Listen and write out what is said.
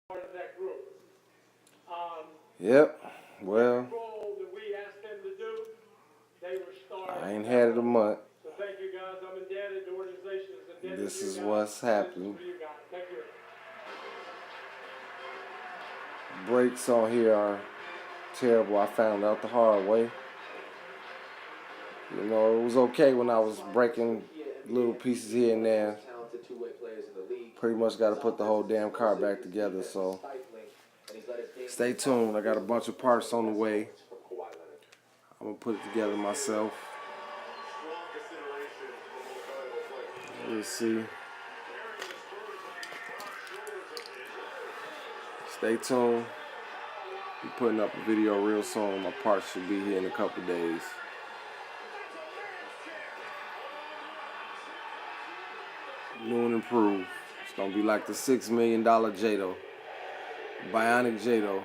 part of that group. Yep. Well, Role that we asked them to do, they were starting. I ain't had it a month. So thank you guys. I'm indebted. The organization is indebted This to you is guys. what's happening. This is for you guys. Thank you. Brakes on here are terrible. I found out the hard way. You know, it was okay when I was breaking little pieces here and there. Pretty much got to put the whole damn car back together, so stay tuned. I got a bunch of parts on the way. I'm going to put it together myself. Let's see. Stay tuned. I'm putting up a video real soon. My parts should be here in a couple days. New and improved. It's going to be like the $6 million Jato. Bionic Jato.